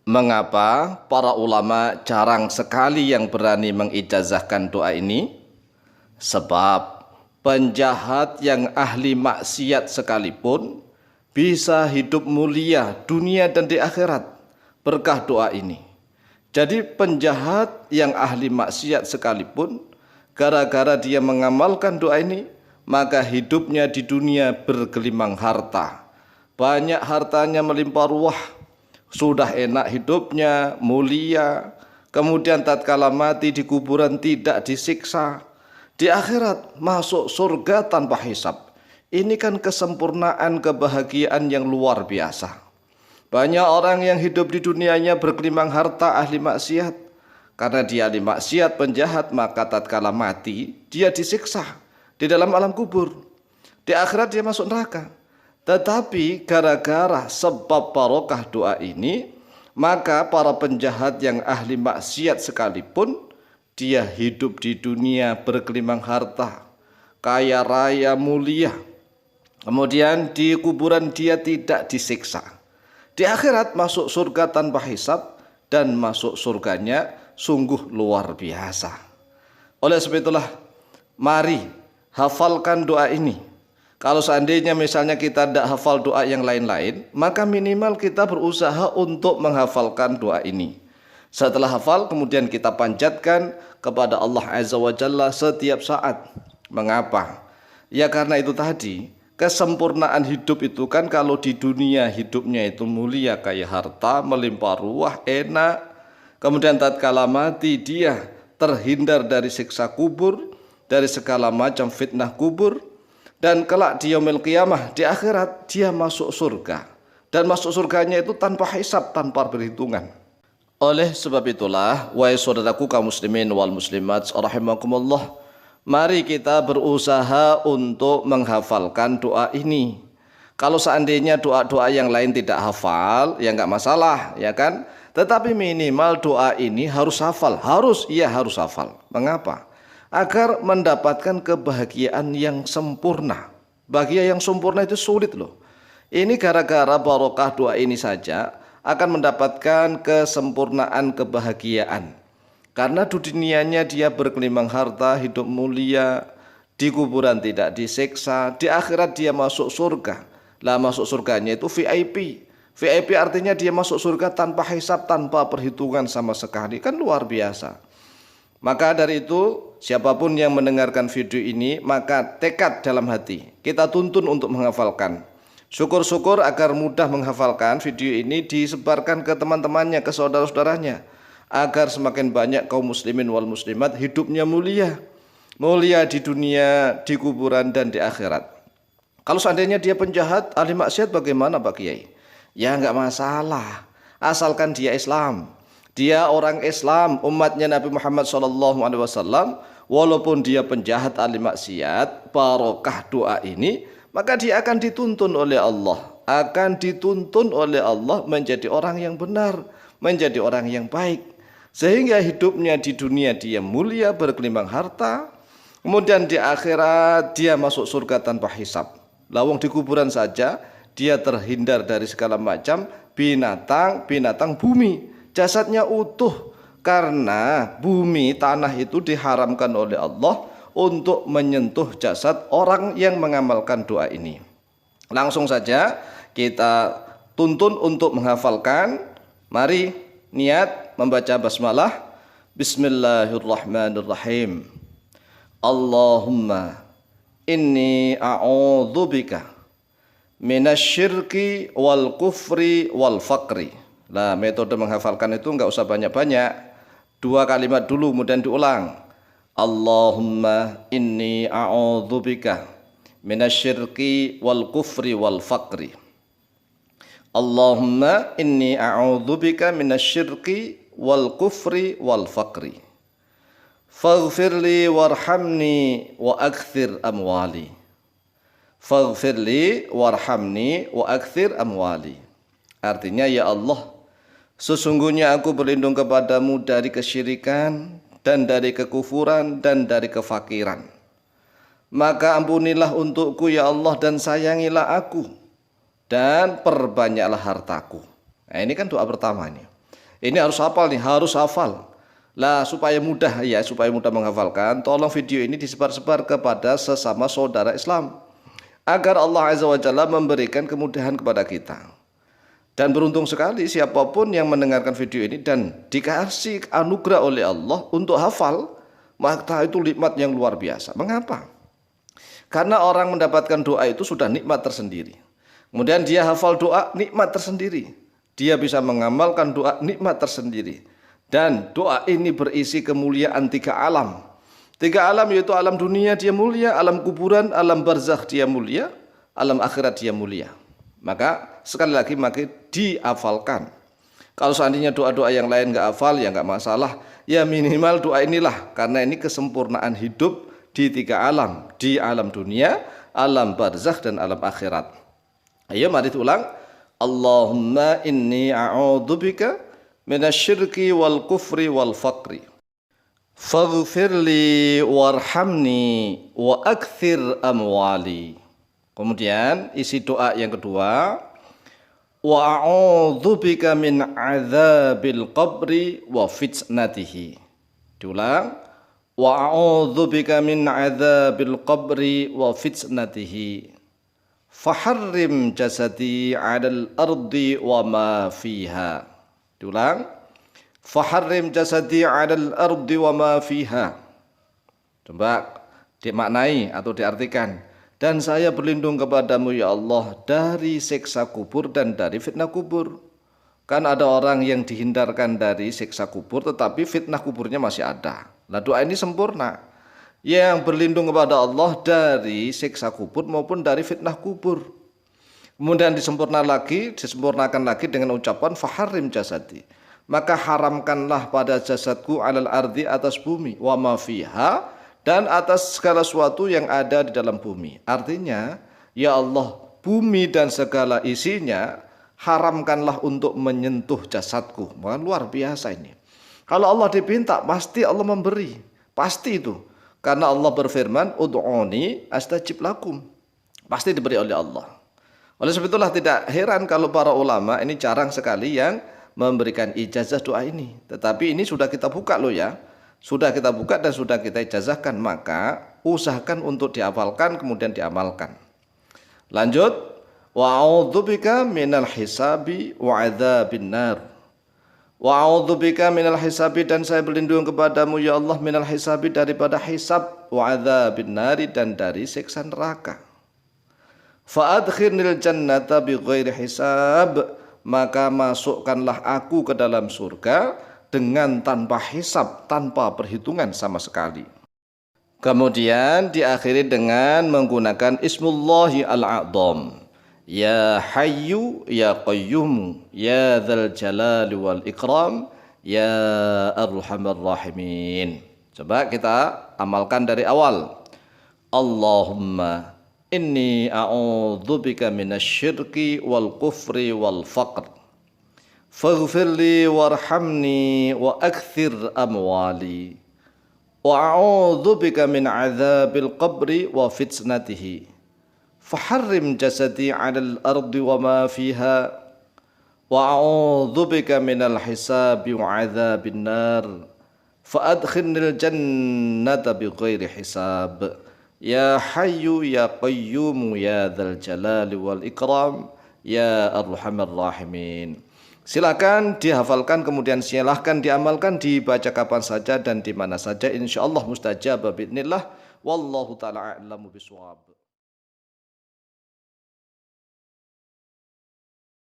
Mengapa para ulama jarang sekali yang berani mengijazahkan doa ini? Sebab penjahat yang ahli maksiat sekalipun bisa hidup mulia dunia dan di akhirat berkah doa ini. Jadi penjahat yang ahli maksiat sekalipun gara-gara dia mengamalkan doa ini, maka hidupnya di dunia bergelimang harta. Banyak hartanya melimpah ruah, sudah enak hidupnya, mulia. Kemudian tatkala mati di kuburan tidak disiksa. Di akhirat masuk surga tanpa hisab. Ini kan kesempurnaan kebahagiaan yang luar biasa. Banyak orang yang hidup di dunianya bergelimang harta ahli maksiat. Karena dia ahli maksiat, penjahat, maka tatkala mati dia disiksa di dalam alam kubur. Di akhirat dia masuk neraka. Tetapi gara-gara sebab barokah doa ini, maka para penjahat yang ahli maksiat sekalipun, dia hidup di dunia bergelimang harta, kaya raya mulia. Kemudian di kuburan dia tidak disiksa. Di akhirat masuk surga tanpa hisab, dan masuk surganya sungguh luar biasa. Oleh sebab itulah, mari hafalkan doa ini. Kalau seandainya misalnya kita tidak hafal doa yang lain-lain, maka minimal kita berusaha untuk menghafalkan doa ini. Setelah hafal, kemudian kita panjatkan kepada Allah Azza wa Jalla setiap saat. Mengapa? Ya karena itu tadi, kesempurnaan hidup itu kan kalau di dunia hidupnya itu mulia, kaya harta, melimpah ruah, enak. Kemudian tatkala mati dia terhindar dari siksa kubur, dari segala macam fitnah kubur. Dan kelak di yaumil qiyamah, di akhirat dia masuk surga. Dan masuk surganya itu tanpa hisab, tanpa perhitungan. Oleh sebab itulah, wahai saudaraku kaum muslimin wal muslimat rahimakumullah, mari kita berusaha untuk menghafalkan doa ini. Kalau seandainya doa-doa yang lain tidak hafal, ya enggak masalah, ya kan? Tetapi minimal doa ini harus hafal, harus hafal. Mengapa? Agar mendapatkan kebahagiaan yang sempurna. Bahagia yang sempurna itu sulit loh. Ini gara-gara barokah doa ini saja akan mendapatkan kesempurnaan kebahagiaan. Karena di dunianya dia bergelimang harta, hidup mulia, di kuburan tidak disiksa, di akhirat dia masuk surga. Lah masuk surganya itu VIP. VIP artinya dia masuk surga tanpa hisab, tanpa perhitungan sama sekali. Kan luar biasa. Maka dari itu, siapapun yang mendengarkan video ini, maka tekad dalam hati kita tuntun untuk menghafalkan. Syukur-syukur agar mudah menghafalkan video ini disebarkan ke teman-temannya, ke saudara-saudaranya, agar semakin banyak kaum muslimin wal muslimat hidupnya mulia. Mulia di dunia, di kuburan, dan di akhirat. Kalau seandainya dia penjahat, ahli maksiat, bagaimana Pak Kiai? Ya enggak masalah, asalkan dia Islam. Dia orang Islam, umatnya Nabi Muhammad SAW, walaupun dia penjahat ahli maksiat, barokah doa ini, maka dia akan dituntun oleh Allah. Akan dituntun oleh Allah menjadi orang yang benar, menjadi orang yang baik. Sehingga hidupnya di dunia dia mulia, bergelimang harta, kemudian di akhirat dia masuk surga tanpa hisab. Lawang di kuburan saja, dia terhindar dari segala macam binatang bumi. Jasadnya utuh karena bumi tanah itu diharamkan oleh Allah untuk menyentuh jasad orang yang mengamalkan doa ini. Langsung saja kita tuntun untuk menghafalkan. Mari niat membaca basmalah. Bismillahirrahmanirrahim. Allahumma inni a'udzubika minasyirki wal kufri wal faqri. Nah, metode menghafalkan itu enggak usah banyak-banyak. 2 kalimat dulu kemudian diulang. Allahumma inni a'udzubika minasyirki wal kufri wal faqri. Allahumma inni a'udzubika minasyirki wal kufri wal faqri. Faghfirli warhamni wa akthir amwali. Faghfirli warhamni wa akthir amwali. Artinya, ya Allah, sesungguhnya aku berlindung kepadamu dari kesyirikan dan dari kekufuran dan dari kefakiran. Maka ampunilah untukku ya Allah dan sayangilah aku dan perbanyaklah hartaku. Nah, ini kan doa pertama ini. Ini harus hafal nih, harus hafal. Lah supaya mudah ya, supaya mudah menghafalkan, tolong video ini disebar-sebar kepada sesama saudara Islam agar Allah Azza wa Jalla memberikan kemudahan kepada kita. Dan beruntung sekali siapapun yang mendengarkan video ini dan dikasih anugerah oleh Allah untuk hafal, maka itu nikmat yang luar biasa. Mengapa? Karena orang mendapatkan doa itu sudah nikmat tersendiri. Kemudian dia hafal doa, nikmat tersendiri. Dia bisa mengamalkan doa, nikmat tersendiri. Dan doa ini berisi kemuliaan 3 alam. 3 alam yaitu alam dunia dia mulia, alam kuburan, alam barzakh dia mulia, alam akhirat dia mulia. Maka sekali lagi maka dihafalkan. Kalau seandainya doa-doa yang lain nggak hafal ya nggak masalah. Ya minimal doa inilah, karena ini kesempurnaan hidup di 3 alam, di alam dunia, alam barzakh dan alam akhirat. Ayo mari ulang. Allahumma inni a'udzubika minasyirki wal kufri wal faqri. Faghfirli warhamni wa akthir amwali. Kemudian isi doa yang kedua, wa a'udzubika min adzabil qabri wa fitnatihi. Diulang, wa a'udzubika min adzabil qabri wa fitnatihi. Faharrim jasadi 'alal ardi wa ma fiha. Diulang, faharrim jasadi 'alal ardi wa ma fiha. Coba dimaknai atau diartikan. Dan saya berlindung kepadamu ya Allah dari siksa kubur dan dari fitnah kubur. Kan ada orang yang dihindarkan dari siksa kubur tetapi fitnah kuburnya masih ada. Nah doa ini sempurna. Yang berlindung kepada Allah dari siksa kubur maupun dari fitnah kubur. Kemudian disempurnakan lagi dengan ucapan faharrim jasadi. Maka haramkanlah pada jasadku 'alal ardi atas bumi wa ma fiha dan atas segala sesuatu yang ada di dalam bumi. Artinya, ya Allah, bumi dan segala isinya haramkanlah untuk menyentuh jasadku. Wah, luar biasa ini. Kalau Allah dipinta, pasti Allah memberi. Pasti itu. Karena Allah berfirman, ud'uni astajib lakum. Pasti diberi oleh Allah. Oleh sebab itulah tidak heran kalau para ulama ini jarang sekali yang memberikan ijazah doa ini. Tetapi ini sudah kita buka loh ya. Sudah kita buka dan sudah kita ijazahkan, maka usahakan untuk dihafalkan kemudian diamalkan. Lanjut, wa a'udzubika minal hisabi wa adzabin nar. Wa a'udzubika minal hisabi dan saya berlindung kepadamu ya Allah minal hisabi daripada hisab wa adzabin nar dan dari siksa neraka. Fa adkhilnil jannata bighairi hisab, maka masukkanlah aku ke dalam surga dengan tanpa hisab, tanpa perhitungan sama sekali. Kemudian diakhiri dengan menggunakan Ismullahi al-A'zam. Ya Hayyu ya Qayyum ya Dzal Jalali wal Ikram ya Arhamar Rahimin. Coba kita amalkan dari awal. Allahumma inni a'udzubika minasyirki wal kufri wal faqr. Faghfirli warhamni wa akthir amwali wa a'udzubika min adzabil qabri wa fitnatihi faharrim jasadi 'alal ardi wa ma fiha wa a'udzubika minal hisabi wa adzabin nar fa adkhilnil jannata bighairi hisab ya hayyu ya qayyum ya dzal jalali wal ikram ya arhamar rahimin. Silakan dihafalkan kemudian silahkan diamalkan, dibaca kapan saja dan di mana saja, insyaallah mustajab biidznillah. Wallahu taala a'lamu bishawab.